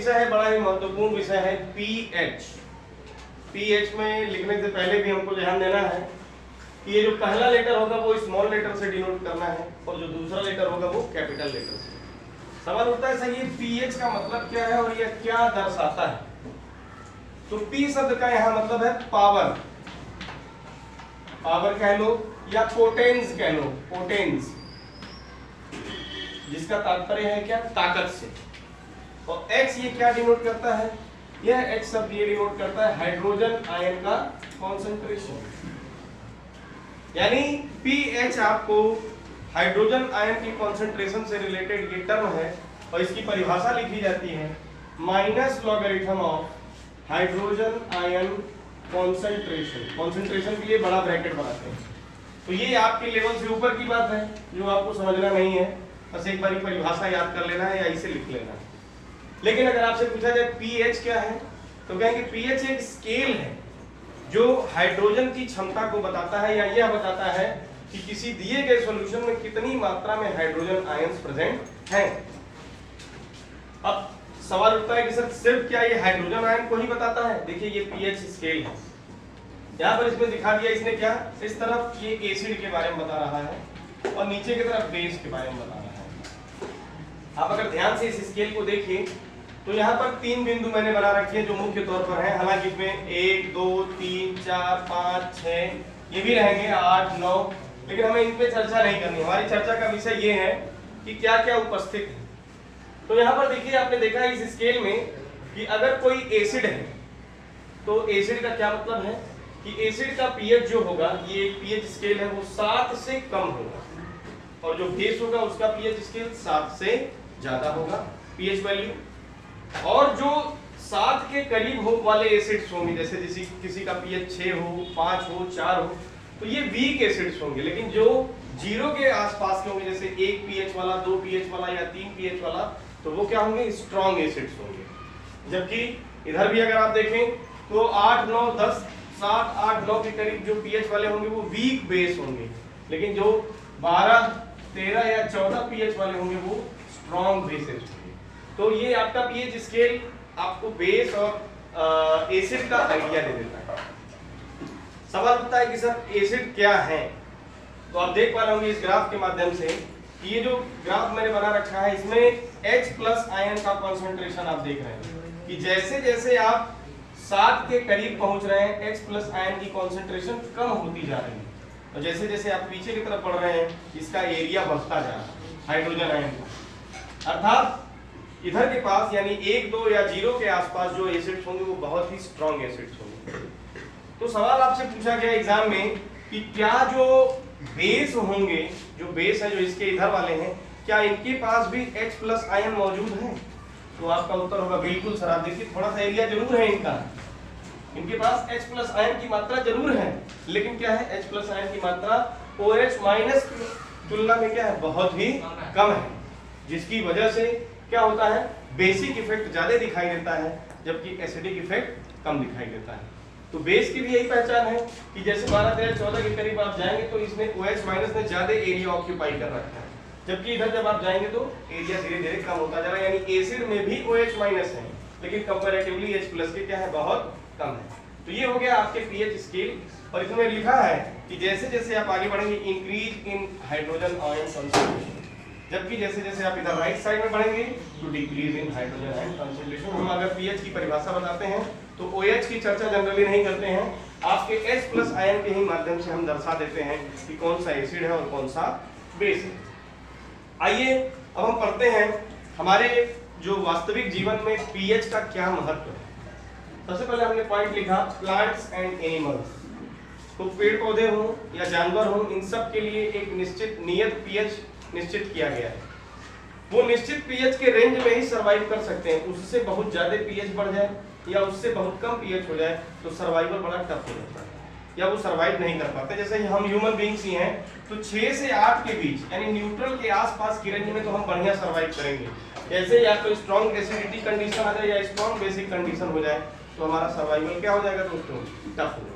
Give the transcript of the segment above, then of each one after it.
विषय है, बड़ा ही महत्वपूर्ण विषय है पीएच। पीएच में लिखने से पहले भी हमको ध्यान देना है कि ये जो पहला लेटर होगा वो स्मॉल लेटर से डिनोट करना है और जो दूसरा लेटर होगा वो कैपिटल लेटर से। सवाल उठता है सही है पीएच का मतलब क्या है और यह क्या दर्शाता है। तो पी शब्द का यहाँ मतलब है पावर, पावर कह लो या पोटेंस कह लो, पोटेंस, जिसका तात्पर्य है क्या, ताकत से। और एक्स ये क्या डिनोट करता है, यह एक्स शब्द ये डिनोट करता है हाइड्रोजन आयन का कॉन्सेंट्रेशन। यानी पीएच आपको हाइड्रोजन आयन की कॉन्सेंट्रेशन से रिलेटेड ये टर्म है और इसकी परिभाषा लिखी जाती है minus logarithm of hydrogen ion concentration. Concentration के लिए बड़ा ब्रैकेट बनाते हैं। तो ये आपके लेवल से ऊपर की बात है जो आपको समझना नहीं है, बस एक बार परिभाषा याद कर लेना है या इसे लिख लेना है। लेकिन अगर आपसे पूछा जाए पीएच क्या है तो कहेंगे पीएच एक स्केल है जो हाइड्रोजन की क्षमता को बताता है या यह बताता है कि किसी दिए गए सॉल्यूशन में कितनी मात्रा में हाइड्रोजन आयंस प्रेजेंट हैं। अब सवाल उठता है कि सर सिर्फ क्या ये हाइड्रोजन आयन को ही बताता है। देखिए ये पीएच स्केल है, यहाँ पर इसमें दिखा दिया इसने क्या, इस तरफ ये एसिड के बारे में बता रहा है और नीचे की तरफ बेस के बारे में बता रहा है। आप अगर ध्यान से इस स्केल को देखिए तो यहाँ पर 3 बिंदु मैंने बना रखे हैं जो मुख्य तौर पर हैं। हालांकि इसमें 1 2 3 4 5 6 ये भी रहेंगे 8 9, लेकिन हमें इन पे चर्चा नहीं करनी। हमारी चर्चा का विषय ये है कि क्या क्या उपस्थित है। तो यहाँ पर देखिए आपने देखा है इस स्केल में कि अगर कोई एसिड है तो एसिड का क्या मतलब है कि एसिड का पीएच जो होगा, ये एक पीएच स्केल है, वो 7 से कम होगा और जो बेस होगा उसका पीएच स्केल 7 से ज्यादा होगा पीएच वैल्यू। और जो 7 के करीब हो वाले एसिड्स होंगे, जैसे किसी का पीएच 6 हो 5 हो 4 हो, तो ये वीक एसिड्स होंगे। लेकिन जो 0 के आसपास के होंगे, जैसे 1 पीएच वाला 2 पीएच वाला या 3 पीएच वाला, तो वो क्या होंगे, स्ट्रॉन्ग एसिड्स होंगे। जबकि इधर भी अगर आप देखें तो 8 9 10 7 8 9 के करीब जो पीएच वाले होंगे वो वीक बेस होंगे। लेकिन जो 12 13 या 14 पीएच वाले होंगे वो स्ट्रॉन्ग बेसेस होंगे। तो ये आपका पीएच स्केल आपको बेस और एसिड का आइडिया दे देता है। सवाल उठता है कि सर एसिड क्या है। तो आप देख पा रहे होंगे इस ग्राफ के माध्यम से कि ये जो ग्राफ मैंने बना रखा है इसमें H+ आयन का कंसंट्रेशन आप देख रहे हैं कि जैसे जैसे आप 7 के करीब पहुंच रहे हैं H+ आयन की कंसंट्रेशन कम होती जा रही है और जैसे जैसे आप पीछे की तरफ बढ़ रहे हैं इसका एरिया बढ़ता जा रहा है हाइड्रोजन आयन का। अर्थात इधर के पास यानी 1 2 या 0 के आसपास जो एसिड्स होंगे वो बहुत ही स्ट्रॉन्ग एसिड्स होंगे। तो सवाल आपसे पूछा गया एग्जाम में कि क्या जो बेस होंगे, जो बेस है जो इसके इधर वाले हैं, क्या इनके पास भी H+ आयन मौजूद है। तो आपका उत्तर होगा बिल्कुल सर। आप देखिए थोड़ा सा एरिया जरूर है इनका, इनके पास H+ आयन की मात्रा जरूर है, लेकिन क्या है H+ आयन की मात्रा OH- की तुलना में क्या है, बहुत ही कम है, जिसकी वजह से क्या होता है, बेसिक इफेक्ट ज्यादा दिखाई देता है जबकि एसिडिक इफेक्ट कम दिखाई देता है। तो बेस की भी यही पहचान है कि जैसे 12 13 14 के करीब आप जाएंगे तो इसमें OH- ने ज्यादा एरिया ऑक्यूपाई कर रखा है, जबकि इधर जब आप जाएंगे तो एरिया धीरे धीरे कम होता जा रहा है। यानी एसिड में भी OH- है लेकिन कंपैरेटिवली H+ के क्या है, बहुत कम है। तो ये हो गया आपके पीएच स्केल। और इसमें लिखा है कि जैसे जैसे आप आगे बढ़ेंगे increase in hydrogen ion concentration, जबकि जैसे जैसे आप इधर राइट साइड में बढ़ेंगे तो decrease in hydrogen ion concentration. हम अगर पीएच की परिभाषा बताते हैं तो OH की चर्चा जनरली नहीं करते हैं, आपके H+ आयन के ही माध्यम से हम दर्शा देते हैं कि कौन सा एसिड है और कौन सा बेस है। आइए अब हम पढ़ते हैं हमारे जो वास्तविक जीवन में पीएच का क्या महत्व है। सबसे पहले हमने पॉइंट लिखा प्लांट्स एंड एनिमल्स। तो पेड़ पौधे हों या जानवर हों, इन सब के लिए एक नियत पीएच निश्चित किया गया है। वो निश्चित पीएच के रेंज में ही सरवाइव कर सकते हैं। उससे बहुत ज्यादा पीएच बढ़ जाए या उससे बहुत कम पीएच हो जाए तो सर्वाइवल बड़ा टफ हो जाता है या वो सर्वाइव नहीं कर पाते। जैसे हम ह्यूमन बीइंग्स ही हैं तो 6 से 8 के बीच यानी न्यूट्रल के आसपास की रेंज में तो हम बढ़िया सर्वाइव करेंगे। जैसे या तो स्ट्रॉन्ग एसिडिटी कंडीशन आ जाए या स्ट्रॉन्ग बेसिक कंडीशन हो जाए तो हमारा सर्वाइवल क्या हो जाएगा दोस्तों, टफ हो जाएगा।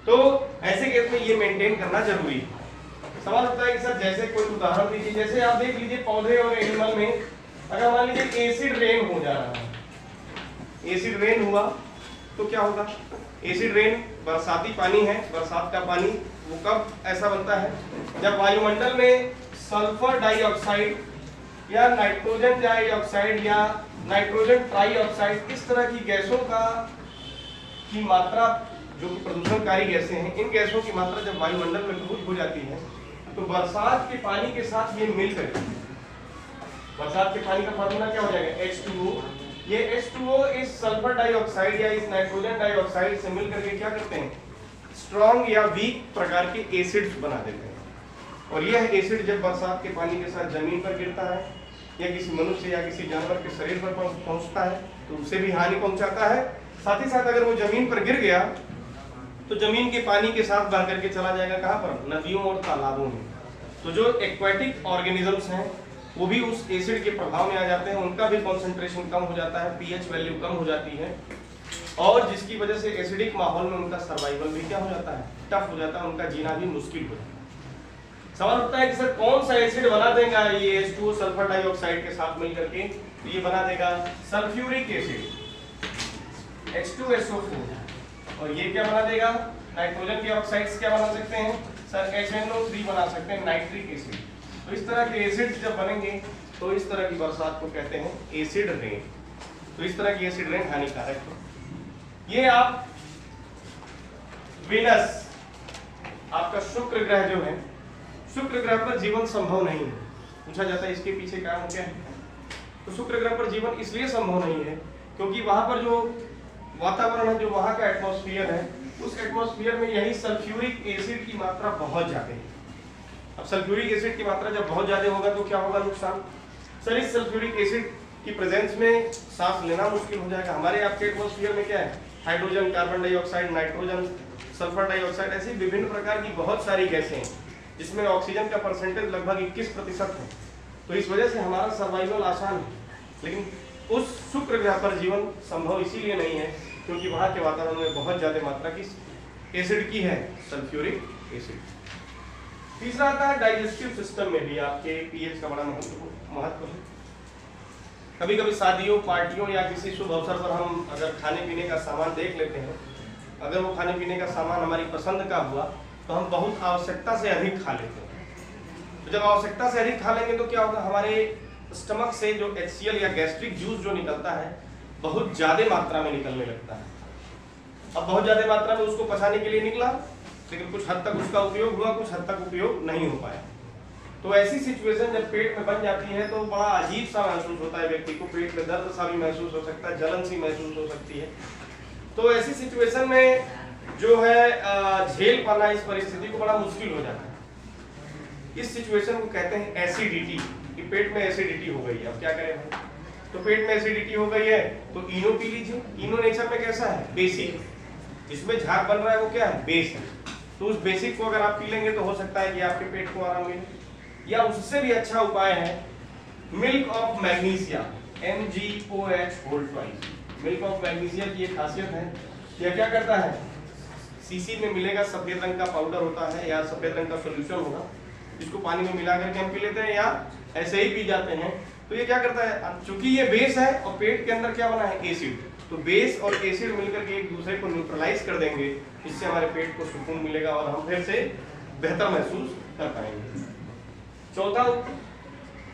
तो ऐसे केस में ये मेंटेन करना जरूरी है। सवाल होता है कि सर जैसे कोई उदाहरण दीजिए, जैसे आप देख लीजिए पौधे और एनिमल में अगर मान लीजिए एसिड रेन हो जा रहा है एसिड रेन हुआ तो क्या होगा? एसिड रेन बरसाती पानी है, बरसात का पानी, वो कब ऐसा बनता है? जब वायुमंडल में सल्फर डाइऑक्साइड या नाइट्रोजन डाइऑक्साइड या नाइट्रोजन ट्राइऑक्साइड इस तरह की गैसों की मात्रा, जो कि प्रदूषणकारी गैसें हैं, इन गैसों की मात्रा जब वायुमंडल में बहुत हो जाती है तो बरसात के पानी के साथ ये मिलकर, बरसात के पानी का फार्मूला क्या हो जाएगा? H2O। ये H2O इस सल्फर डाइऑक्साइड या इस नाइट्रोजन डाइऑक्साइड से मिलकर के क्या करते हैं? स्ट्रॉन्ग या वीक प्रकार के एसिड्स बना देते हैं। और यह एसिड जब बरसात के पानी के साथ जमीन पर गिरता है या किसी मनुष्य या किसी जानवर के शरीर पर पहुंचता है तो उसे भी हानि पहुंचाता है। साथ ही साथ अगर वो जमीन पर गिर गया तो जमीन के पानी के साथ बह करके चला जाएगा कहाँ पर? नदियों और तालाबों में। तो जो एक्वेटिक ऑर्गेनिजम्स हैं वो भी उस एसिड के प्रभाव में आ जाते हैं, उनका भी कॉन्सेंट्रेशन कम हो जाता है, पीएच वैल्यू कम हो जाती है, और जिसकी वजह से एसिडिक माहौल में उनका सर्वाइवल भी क्या हो जाता है? टफ हो जाता है, उनका जीना भी मुश्किल हो जाता है। सवाल उठता है कि सर कौन सा एसिड बना देगा ये H2O सल्फर डाइऑक्साइड के साथ मिलकर के? तो ये बना देगा सल्फ्यूरिक एसिड H2SO4। और ये क्या बना देगा? नाइट्रोजन के ऑक्साइड्स क्या बना सकते हैं सर? HNO3 बना सकते हैं, नाइट्रिक एसिड। तो इस तरह के एसिड जब बनेंगे तो इस तरह की बरसात को कहते हैं एसिड रेन। तो इस तरह की एसिड रेन हानिकारक है। ये आप वीनस, आपका शुक्र ग्रह जो है, शुक्र ग्रह पर जीवन संभव नहीं है। पूछा जाता है इसके पीछे कारण क्या है? तो शुक्र ग्रह पर जीवन इसलिए संभव नहीं है क्योंकि वहां पर जो वातावरण है, जो वहां का एटमॉस्फेयर है, उस एटमॉस्फेयर में यही सल्फ्यूरिक एसिड की मात्रा बहुत ज्यादा है। अब सल्फ्यूरिक एसिड की मात्रा जब बहुत ज्यादा होगा तो क्या होगा नुकसान? सर इस सल्फ्यूरिक एसिड की प्रेजेंस में सांस लेना मुश्किल हो जाएगा। हमारे आपके एटमॉस्फेयर में क्या है? Hydrogen, carbon dioxide, nitrogen, sulphur dioxide, ऐसी विभिन्न प्रकार की बहुत सारी गैसें हैं जिसमें ऑक्सीजन का परसेंटेज लगभग 21% है। तो इस वजह से हमारा सर्वाइवल आसान है। लेकिन उस शुक्र ग्रह पर जीवन संभव इसीलिए नहीं है क्योंकि वहां के वातावरण में बहुत ज्यादा मात्रा किस एसिड की है? Sulphuric acid. तीसरा आता है डाइजेस्टिव सिस्टम में भी आपके पीएच का बड़ा महत्व है। कभी कभी शादियों, पार्टियों या किसी शुभ अवसर पर हम अगर खाने पीने का सामान देख लेते हैं, अगर वो खाने पीने का सामान हमारी पसंद का हुआ तो हम बहुत आवश्यकता से अधिक खा लेते हैं। तो जब आवश्यकता से अधिक खा लेंगे तो क्या होगा? हमारे स्टमक से जो HCl या गैस्ट्रिक जूस जो निकलता है बहुत ज्यादा मात्रा में निकलने लगता है। अब बहुत ज्यादा मात्रा में उसको पचाने के लिए निकला, लेकिन कुछ हद तक उसका उपयोग हुआ, कुछ हद तक उपयोग नहीं हो पाया। तो ऐसी सिचुएशन जब पेट में बन जाती है तो बड़ा अजीब सा महसूस होता है व्यक्ति को, पेट में दर्द सा भी महसूस हो सकता है, जलन सी महसूस हो सकती है। तो ऐसी सिचुएशन में जो है झेल पाना इस परिस्थिति को बड़ा मुश्किल हो जाता है। इस सिचुएशन को कहते हैं एसिडिटी, कि पेट में एसिडिटी हो गई है। अब क्या करें भाई? तो पेट में एसिडिटी हो गई है तो इनो पी लीजिए। इनो नेचर में कैसा है? बेसिक। जिसमें झाग बन रहा है वो क्या है? बेस है। तो उस बेसिक को अगर आप पी लेंगे तो हो सकता है कि आपके पेट को आराम मिले। या उससे भी अच्छा उपाय है milk of magnesia, MgOH2। Milk of magnesia की एक खासियत है, यह क्या करता है? सीसी में मिलेगा, सफेद रंग का पाउडर होता है या सफेद रंग का सोल्यूशन होगा, इसको पानी में मिला करके हम पी लेते हैं या ऐसे ही पी जाते हैं। तो ये क्या करता है? चूंकि ये बेस है और पेट के अंदर क्या बना है? एसिड। तो बेस और एसिड मिलकर के एक दूसरे को न्यूट्रलाइज कर देंगे, इससे हमारे पेट को सुकून मिलेगा और हम फिर से बेहतर महसूस कर पाएंगे। चौथा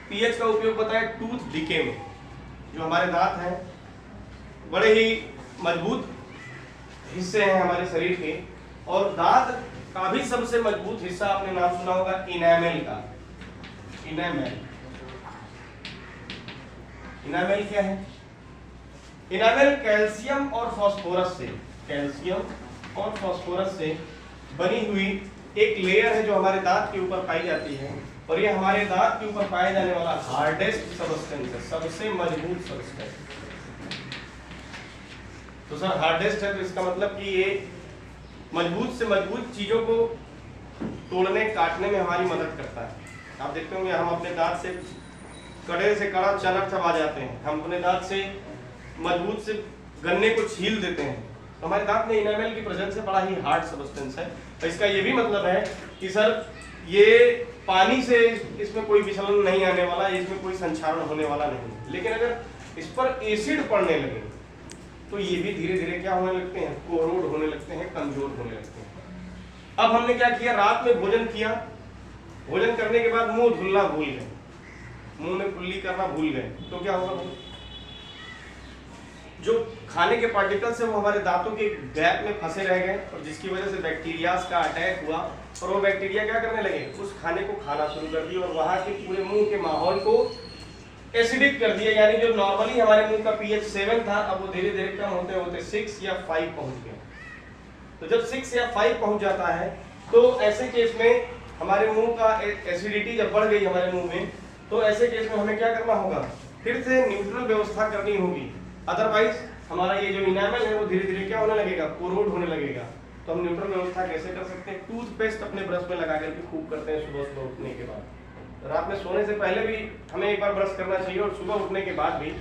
पीएच का उपयोग बताया टूथ डिके में। जो हमारे दांत हैं बड़े ही मजबूत हिस्से हैं हमारे शरीर के, और दांत का भी सबसे मजबूत हिस्सा आपने नाम सुना होगा इनेमल का। इनेमल क्या है? इनेमल कैल्शियम और फास्फोरस से बनी हुई एक लेयर है जो हमारे दांत के ऊपर पाई जाती है, और ये हमारे दांत के ऊपर पाए जाने वाला हार्डेस्ट सबस्टेंस है, सबसे मजबूत सबस्टेंस। तो सर हार्डेस्ट है तो इसका मतलब कि ये मजबूत से मजबूत चीजों को तोड़ने काटने में हमारी मदद करता है। आप देखते होंगे हम अपने दांत से कड़े से कड़ा चना चबा जाते हैं, हम अपने दांत से मजबूत से गन्ने को छील देते हैं, तो हमारे दांत में इनेमल की प्रेजेंस से बड़ा ही हार्ड सबस्टेंस है। तो इसका ये भी मतलब है कि सर ये पानी से इसमें कोई विचलन नहीं आने वाला, इसमें कोई संक्षारण होने वाला नहीं। लेकिन अगर इस पर एसिड पड़ने लगे तो ये भी धीरे धीरे क्या होने लगते हैं, कोरोड होने लगते हैं, कमजोर होने लगते हैं। अब हमने क्या किया, रात में भोजन किया, भोजन करने के बाद मुंह धुलना भूल गए, मुंह में कुल्ली करना भूल गए, तो क्या होगा, जो खाने के पार्टिकल्स है वो हमारे दांतों के गैप में फंसे रह गए और जिसकी वजह से बैक्टीरियाज का अटैक हुआ और वो बैक्टीरिया क्या करने लगे, उस खाने को खाना शुरू कर दिया और वहां के पूरे मुंह के माहौल को एसिडिक कर दिया। यानी जो नॉर्मली हमारे मुंह का पीएच 7 था, अब वो धीरे धीरे कम होते होते 6 या 5 पहुंच गया। तो जब 6 या 5 पहुंच जाता है तो ऐसे केस में हमारे मुंह का एसिडिटी जब बढ़ गई हमारे मुंह में, तो ऐसे केस में हमें क्या करना होगा, फिर से न्यूट्रल व्यवस्था करनी होगी। अदरवाइज हमारा ये जो इनामल है वो धीरे धीरे क्या होने लगेगा, कोरोड होने लगेगा। तो हम न्यूट्रल व्यवस्था कैसे कर सकते हैं, टूथपेस्ट अपने ब्रश में लगा करके खूब करते हैं सुबह सुबह उठने के बाद। रात में सोने से पहले भी हमें एक बार ब्रश करना चाहिए और सुबह उठने के बाद भी,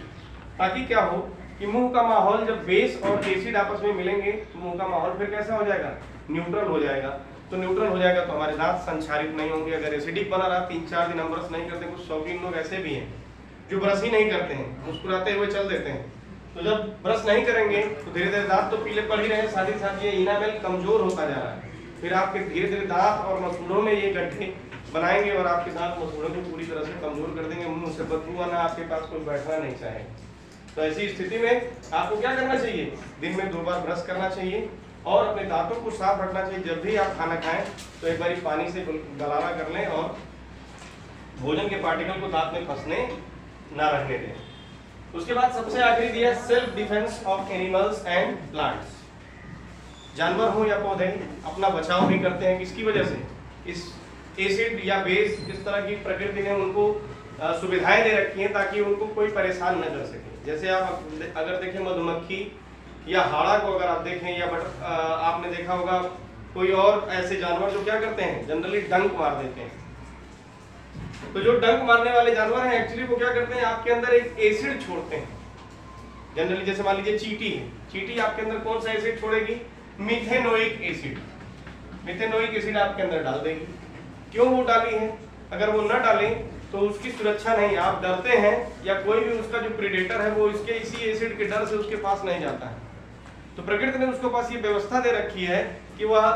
ताकि क्या हो कि मुंह का माहौल जब बेस और एसिड आपस में मिलेंगे तो मुंह का माहौल फिर कैसा हो जाएगा, न्यूट्रल हो जाएगा। तो न्यूट्रल हो जाएगा तो हमारे दांत संक्षारित नहीं होंगे। अगर एसिडिक बना रहा 3-4 दिन हम ब्रश नहीं करते, कुछ शौकीन लोग ऐसे भी हैं जो ब्रश ही नहीं करते हैं, मुस्कुराते हुए चल देते हैं। तो जब ब्रश नहीं करेंगे तो धीरे धीरे दांत तो पीले पड़ ही रहे हैं, साथ ही साथ ये इनामेल कमजोर होता जा रहा है। फिर आपके धीरे धीरे दांत और मसूड़ों में ये गड्ढे बनाएंगे और आपके दांत मसूड़ों को पूरी तरह से कमजोर कर देंगे, मुंह से बदबू आना, आपके पास कोई बैठना नहीं चाहे। तो ऐसी स्थिति में आपको क्या करना चाहिए, दिन में 2 बार ब्रश करना चाहिए और अपने दांतों को साफ रखना चाहिए। जब भी आप खाना खाएं तो एक बार पानी से गलारा कर लें और भोजन के पार्टिकल को दांत में फंसने ना रहने दें। उसके बाद सबसे आखिरी दिया self defence of animals and plants. जानवर हो या पौधे अपना बचाव भी करते हैं, किसकी वजह से, इस एसिड या बेस, इस तरह की प्रकृति ने उनको सुविधाएं दे रखी हैं ताकि उनको कोई परेशान न कर सके। जैसे आप अगर देखें मधुमक्खी या हाड़ा को अगर आप देखें, या आपने देखा होगा कोई और ऐसे जानवर जो क्या करते हैं, जनरली डंक मार देते हैं। तो जो डंक मारने वाले जानवर हैं एक्चुअली वो क्या करते हैं, आपके अंदर एक एसिड छोड़ते हैं। जनरली जैसे मान लीजिए चींटी है, चींटी आपके अंदर कौन सा एसिड छोड़ेगी, मिथेनोइक एसिड। मिथेनोइक एसिड आपके अंदर डाल देगी। क्यों वो डाली है, अगर वो न डालें तो उसकी सुरक्षा नहीं, आप डरते हैं या कोई भी उसका जो प्रेडेटर है वो इसके इसी एसिड के डर से उसके पास नहीं जाता है। तो प्रकृति ने उसके पास ये व्यवस्था दे रखी है कि वह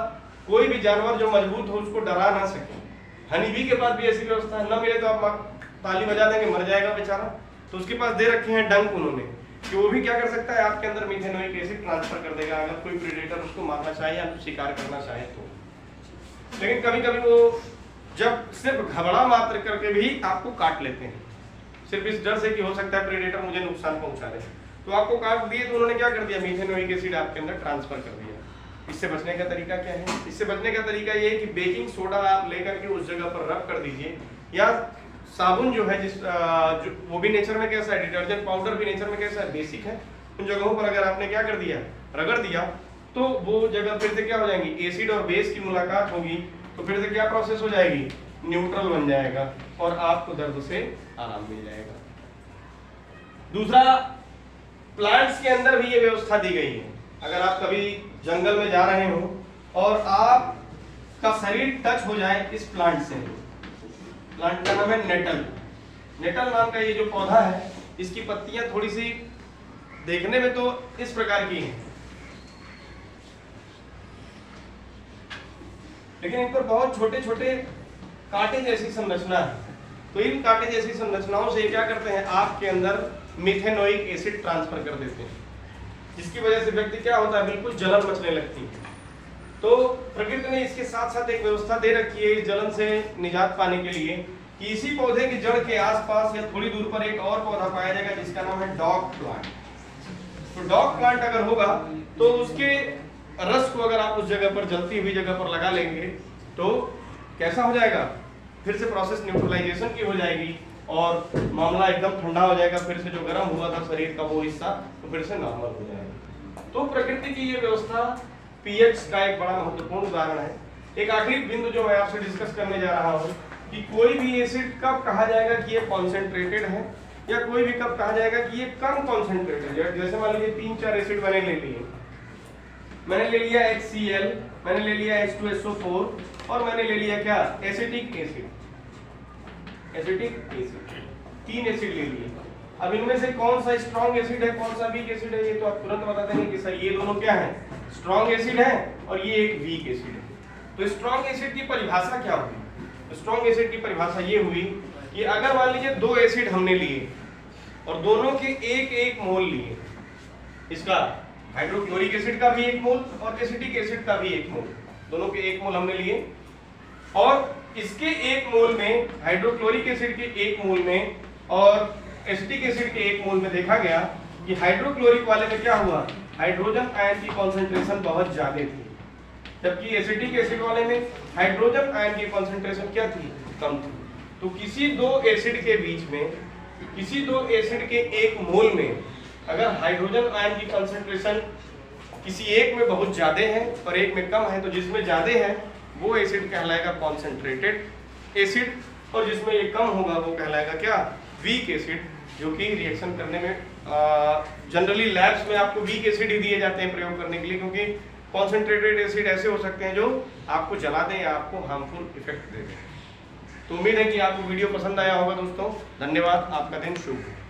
कोई भी जानवर जो मजबूत हो उसको डरा ना सके। हनी बी के पास भी ऐसी व्यवस्था है, न मिले तो आप ताली बजा देंगे, मर जाएगा बेचारा। तो उसके पास दे रखे हैं डंक उन्होंने, कि वो भी क्या कर सकता है, आपके अंदर मिथेनोइक एसिड ट्रांसफर कर देगा अगर कोई प्रेडेटर उसको मारना चाहे या शिकार करना चाहे तो। लेकिन कभी कभी वो जब सिर्फ घबरा मात्र करके भी आपको काट लेते हैं, सिर्फ इस डर से कि हो सकता है प्रेडेटर मुझे नुकसान पहुंचा दे, तो आपको काट दिए तो उन्होंने क्या कर दिया, मिथेनोइक एसिड आपके अंदर ट्रांसफर कर दिया। इससे बचने का तरीका क्या है, इससे बचने का तरीका ये है कि बेकिंग सोडा आप लेकर के उस जगह पर रब कर दीजिए, या साबुन जो है वो भी नेचर में कैसा है, डिटर्जेंट पाउडर भी नेचर में कैसा है, बेसिक है। उन जगहों पर अगर आपने क्या कर दिया, रगड़ दिया, तो वो जगह फिर से क्या हो जाएंगी, एसिड और बेस की मुलाकात होगी, तो फिर से क्या प्रोसेस हो जाएगी, न्यूट्रल बन जाएगा और आपको दर्द से आराम मिल जाएगा। दूसरा, प्लांट्स के अंदर भी ये व्यवस्था दी गई है। अगर आप कभी जंगल में जा रहे हो और आपका शरीर टच हो जाए इस प्लांट से, प्लांट का नाम है नेटल। नेटल नाम का ये जो पौधा है, इसकी पत्तियां थोड़ी सी देखने में तो इस प्रकार की हैं, लेकिन इन पर बहुत छोटे छोटे कांटे जैसी संरचना है। तो इन कांटे जैसी संरचनाओं से क्या करते हैं, आपके अंदर मिथेनोइक एसिड ट्रांसफर कर देते हैं, जिसकी वजह से व्यक्ति क्या होता है, बिल्कुल जलन मचने लगती है। तो प्रकृति ने इसके साथ साथ एक व्यवस्था दे रखी है इस जलन से निजात पाने के लिए, कि इसी पौधे की जड़ के आसपास या थोड़ी दूर पर एक और पौधा पाया जाएगा जिसका नाम है डॉग प्लांट। तो डॉग प्लांट अगर होगा तो उसके रस को अगर आप उस जगह पर, जलती हुई जगह पर लगा लेंगे तो कैसा हो जाएगा, फिर से प्रोसेस न्यूट्रलाइजेशन की हो जाएगी और मामला एकदम ठंडा हो जाएगा, फिर से जो गर्म हुआ था शरीर का वो हिस्सा तो फिर से नॉर्मल हो जाएगा। तो प्रकृति की ये व्यवस्था पीएच का एक बड़ा महत्वपूर्ण उदाहरण है। एक आखिरी बिंदु जो मैं आपसे डिस्कस करने जा रहा हूँ कि कोई भी एसिड कब कहा जाएगा कि ये कॉन्सेंट्रेटेड है, या कोई भी कब कहा जाएगा कि ये कम कॉन्सेंट्रेटेड है। जैसे मान लीजिए 3-4 एसिड मैंने ले लिए, मैंने ले लिया HCl, मैंने ले लिया H2SO4 और मैंने ले लिया क्या, acetic acid. Acetic acid, 3 acid ले लिए। अब इनमें से कौन सा स्ट्रॉन्ग एसिड है, कौन सा वीक एसिड है, ये तो आप तुरंत बता देंगे कि सर ये दोनों क्या है, स्ट्रॉन्ग एसिड है और ये एक वीक एसिड है। तो स्ट्रॉन्ग एसिड की परिभाषा क्या हुई? स्ट्रॉन्ग एसिड की परिभाषा ये हुई कि अगर मान लीजिए दो एसिड हमने लिए और दोनों के एक एक मोल लिए, इसका हाइड्रोक्लोरिक एसिड का भी एक मोल और एसिटिक एसिड का भी एक मोल, दोनों के एक मोल हमने लिए, और इसके एक मोल में, हाइड्रोक्लोरिक एसिड के एक मोल में और एसिटिक एसिड के एक मोल में देखा गया कि हाइड्रोक्लोरिक वाले में क्या हुआ, हाइड्रोजन आयन की कॉन्सेंट्रेशन बहुत ज्यादा थी, जबकि एसिटिक एसिड वाले में हाइड्रोजन आयन की कॉन्सेंट्रेशन क्या थी, कम थी। तो किसी दो एसिड के बीच में, किसी दो एसिड के एक मोल में अगर हाइड्रोजन आयन की कॉन्सेंट्रेशन किसी एक में बहुत ज्यादा है और एक में कम है, तो जिसमें ज्यादा है वो एसिड कहलाएगा कॉन्सेंट्रेटेड एसिड, और जिसमें ये कम होगा वो कहलाएगा क्या, वीक एसिड, जो कि रिएक्शन करने में जनरली लैब्स में आपको वीक एसिड ही दिए जाते हैं प्रयोग करने के लिए, क्योंकि कॉन्सेंट्रेटेड एसिड ऐसे हो सकते हैं जो आपको जला दें या आपको हार्मफुल इफेक्ट दे दें। तो उम्मीद है कि आपको वीडियो पसंद आया होगा दोस्तों। धन्यवाद, आपका दिन शुभ हो।